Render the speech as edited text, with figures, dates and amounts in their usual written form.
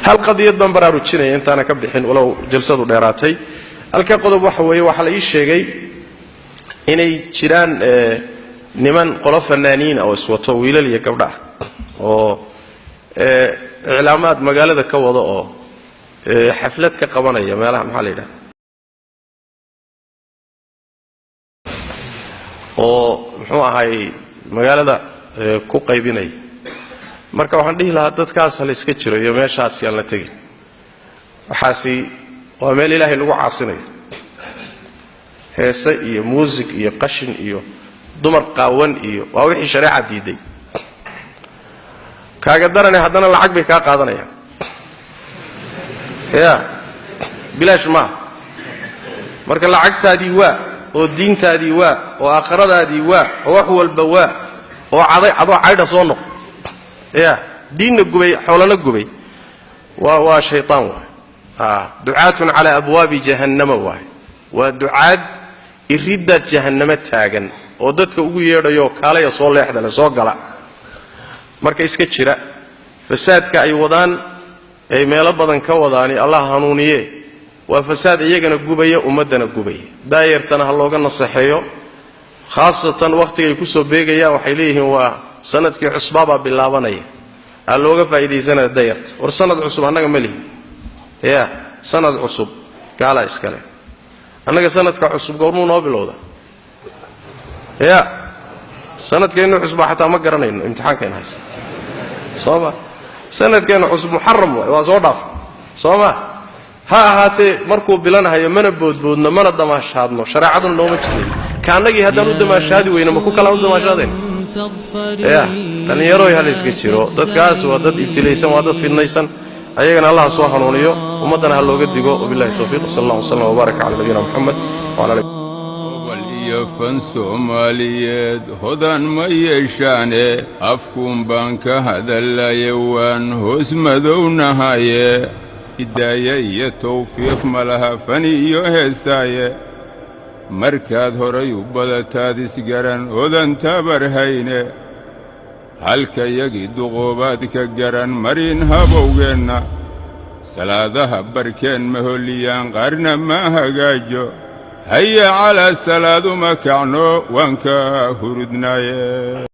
hal qadiyad baan baraarujinaya intaana ka bixin walow jalsadu dheeraatay halka qodob waxa weeye waxa la ii sheegay inay jiraan niman qolo fanaaniin oo iswato wiilal iyo gabdho ah oo iclaamaad magaalada ka wada oo xaflad ka qabanaya meelaha maxaa la yidhaahdaa oo muxuu ahay magaalada ku qaybinay marka waxaan dhihi lahaa dadkaas la iska jiro iyo meeshaas yaan la tagin waxaasi waa meel ilaahay lagu caasinayo heese iyo muusig iyo qashin iyo dumar qaawan iyo waa wixii shariica diiday kaaga daranay haddana lacag bay kaa qaadanayaan ya bilaash ma marka lacagtaadii waa oo diintaadii waa oo aakhiradaadii waa oo wax walba waa oo cadoo caydha soo noq ya diinna gubay xoolana gubay waa shaytaan waa ducaatun calaa abwaabi jahannama waay waa ducaad iriddaad jahannama taagan oo dadka ugu yeedhayo kaalaya soo leexda le soo gala marka iska jira fasaadka ay wadaan ay meelo badan ka wadaani allah hanuuniye waa fasaad iyagana gubaya ummadana gubaya daayartana ha looga nasaxeeyo khaasatan waqtiga ay ku soo beegayaan waxay leeyihiin waa sanadkii cusbaaba bilaabanaya ha looga faa'iideysanaya daayarta war sanad cusub annaga ma lihi ya sanad cusub gaala iskale annaga sanadka cusub goormuu noo bilowda ya sanadkeenu cusub xataa ma garanayno imtixaankeen haysta sooma sanadkeenu cusub muharram waa soo dhaaf sooma ha ahaatee markuu bilanahayo mana boodboodno mana damaashaadno shariicaduna nooma jirin kaanagii haddaan u damaashaadi weyno ma ku kala u damaashaadeen ya dhallinyarooy hal iska jiro dadkaas waa dad ibtilaysan waa dad fidnaysan ayagana allah soo hanuuniyo ummaddana ha looga digo wabillahi tawfiiq sallallahu alayhi wa sallam wa baraka ala nabiyina muhammad wa ala iyo fan Soomaaliyeed hodan ma yeeshaane afkuun baan ka hadalaya waan hoos madownahaye hidaaya iyo tawfiiq malaha fani iyo heesaaye markaad horay u badataad isgaran hodan tabarhayne halka yagii duqoobaad ka garan marin habowgeenna salaadaha barkeen ma holiyaan qaarna ma hagaajo هيا على السلاد مكعنو وانكا هردنايه